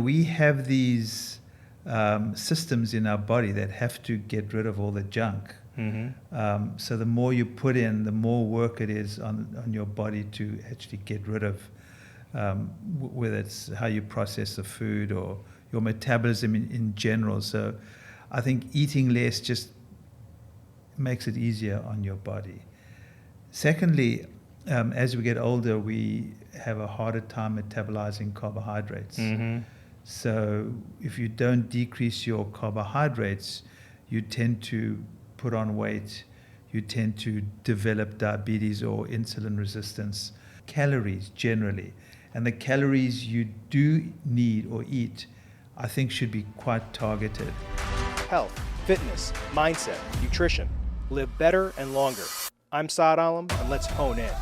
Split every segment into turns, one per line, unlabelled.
we have these systems in our body that have to get rid of all the junk. So the more you put in, the more work it is on your body to actually get rid of, whether it's how you process the food or your metabolism in general. So I think eating less just makes it easier on your body. Secondly, as we get older, we have a harder time metabolizing carbohydrates. So if you don't decrease your carbohydrates, you tend to put on weight, you tend to develop diabetes or insulin resistance. Calories generally, and the calories you do need or eat, I think should be quite targeted.
Health, fitness, mindset, nutrition. Live better and longer. I'm Saad Alam, and let's hone in.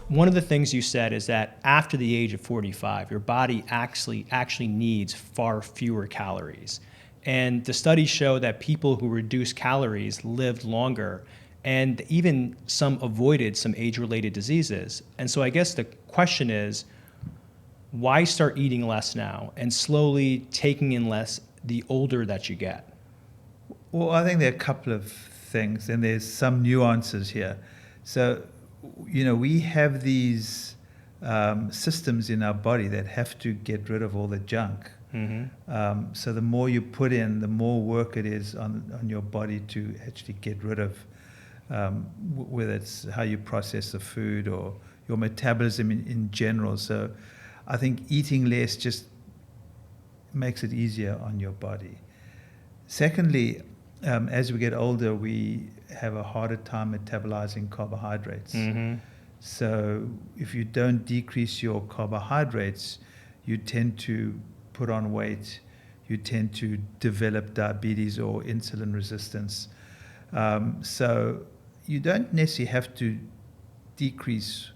One of the things you said is that after the age of 45, your body actually needs far fewer calories. And the studies show that people who reduced calories lived longer, and even some avoided some age-related diseases. And so I guess the question is, why start eating less now and slowly taking in less the older that you get?
Well, I think there are a couple of things, and there's some nuances here. So, we have these systems in our body that have to get rid of all the junk. So the more you put in, the more work it is on your body to actually get rid of, whether it's how you process the food or your metabolism in general. So I think eating less just makes it easier on your body. Secondly, as we get older, we have a harder time metabolizing carbohydrates. So if you don't decrease your carbohydrates, you tend to put on weight, you tend to develop diabetes or insulin resistance. So you don't necessarily have to decrease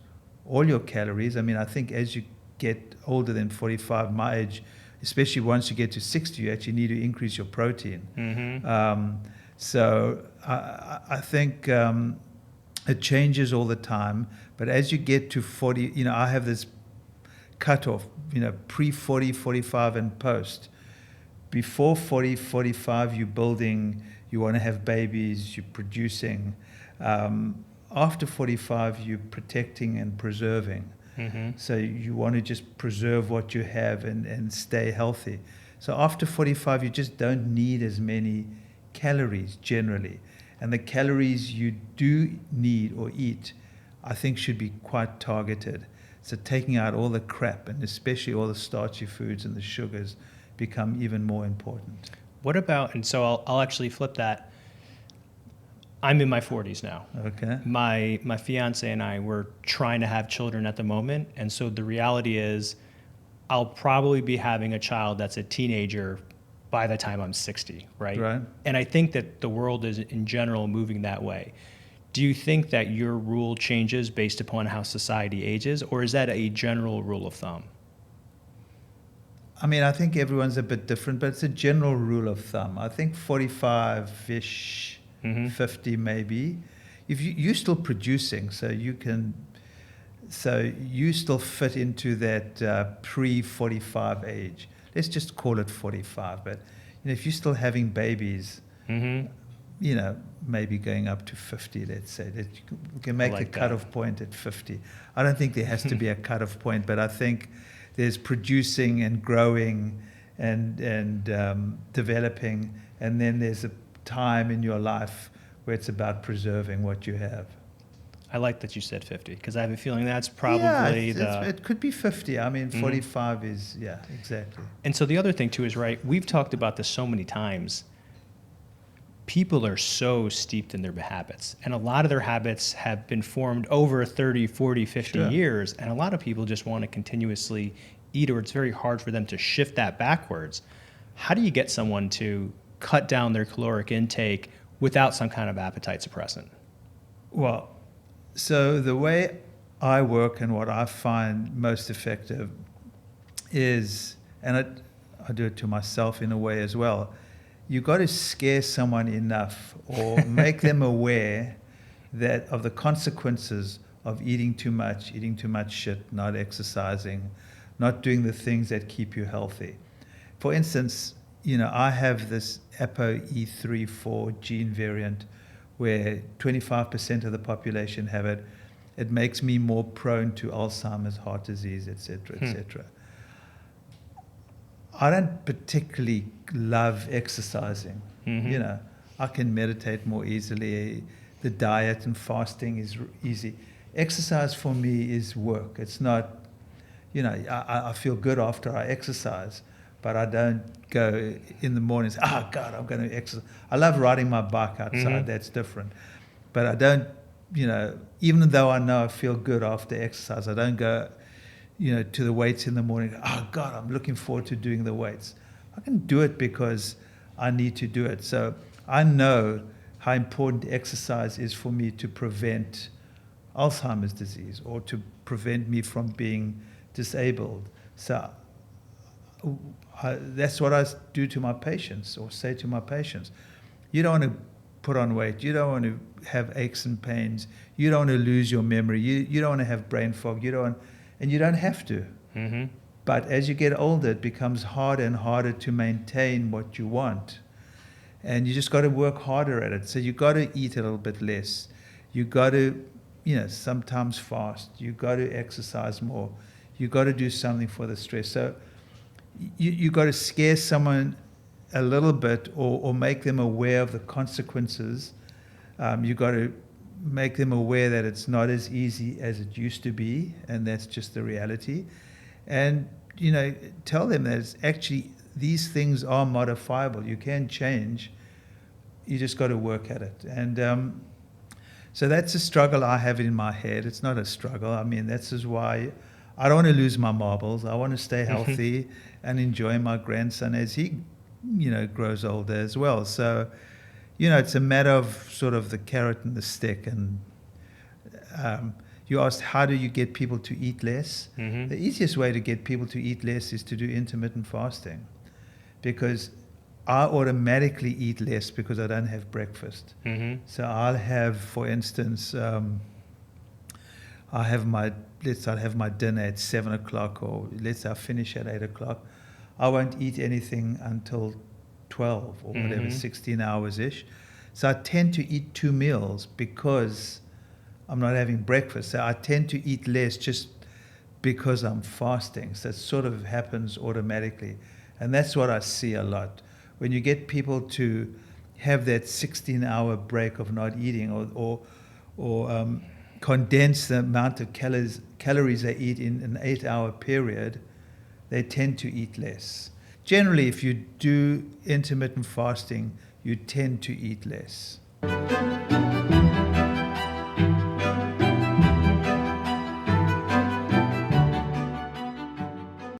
all your calories. I mean, I think as you get older than 45, my age, especially once you get to 60, you actually need to increase your protein. So I think it changes all the time. But as you get to 40, I have this cutoff, pre-40, 45, and post. Before 40, 45, you're building, you want to have babies, you're producing. After 45, you're protecting and preserving. So you want to just preserve what you have and stay healthy. So after 45, you just don't need as many calories generally. And the calories you do need or eat, I think should be quite targeted. So taking out all the crap, and especially all the starchy foods and the sugars, become even more important.
What about, and so I'll actually flip that. I'm in my 40s now.
Okay.
My fiance and I, we're trying to have children at the moment. And so the reality is I'll probably be having a child that's a teenager by the time I'm 60, right?
Right.
And I think that the world is in general moving that way. Do you think that your rule changes based upon how society ages, or is that a general rule of thumb?
I mean, I think everyone's a bit different, but it's a general rule of thumb. I think 45-ish, 50 maybe. If you're still producing, so you still fit into that pre-45 age. Let's just call it 45. But if you're still having babies, maybe going up to 50, let's say, that we can make a cutoff point at 50. I don't think there has to be a cutoff point, but I think there's producing and growing and developing, and then there's a time in your life where it's about preserving what you have.
I like that you said 50, because I have a feeling that's probably
it could be 50. I mean, 45 is, exactly.
And so the other thing too is, right, we've talked about this so many times. People are so steeped in their habits, and a lot of their habits have been formed over 30, 40, 50 years, and a lot of people just want to continuously eat, or it's very hard for them to shift that backwards. How do you get someone to cut down their caloric intake without some kind of appetite suppressant?
Well, so the way I work and what I find most effective is, and I do it to myself in a way as well, you've got to scare someone enough or make them aware of the consequences of eating too much shit, not exercising, not doing the things that keep you healthy. For instance, I have this ApoE34 gene variant where 25% of the population have it. It makes me more prone to Alzheimer's, heart disease, etc., etc. I don't particularly love exercising. I can meditate more easily. The diet and fasting is easy. Exercise for me is work. It's not, I feel good after I exercise, but I don't go in the morning and say, oh God, I'm going to exercise. I love riding my bike outside. That's different. But I don't, even though I know I feel good after exercise, I don't go, to the weights in the morning. Oh God, I'm looking forward to doing the weights. I can do it because I need to do it. So I know how important exercise is for me to prevent Alzheimer's disease or to prevent me from being disabled. So that's what I do to my patients, or say to my patients. You don't want to put on weight. You don't want to have aches and pains. You don't want to lose your memory. You don't want to have brain fog. And you don't have to. But as you get older, it becomes harder and harder to maintain what you want. And you just got to work harder at it. So you got to eat a little bit less. You got to, sometimes fast. You got to exercise more. You got to do something for the stress. So you got to scare someone a little bit, or make them aware of the consequences. You got to make them aware that it's not as easy as it used to be, and that's just the reality. And tell them that it's actually, these things are modifiable. You can change. You just got to work at it. And so that's a struggle I have in my head. It's not a struggle. I mean, that's just why I don't want to lose my marbles. I want to stay healthy and enjoy my grandson as he, grows older as well. So, it's a matter of sort of the carrot and the stick. And you asked, how do you get people to eat less? The easiest way to get people to eat less is to do intermittent fasting, because I automatically eat less because I don't have breakfast. So I'll have, for instance, I'll have my dinner at 7 o'clock, or let's say I finish at 8 o'clock. I won't eat anything until 12 or whatever, 16 hours-ish. So I tend to eat 2 meals because I'm not having breakfast. So I tend to eat less just because I'm fasting. So it sort of happens automatically. And that's what I see a lot. When you get people to have that 16-hour break of not eating, or condense the amount of calories they eat in an 8-hour period, they tend to eat less. Generally, if you do intermittent fasting, you tend to eat less.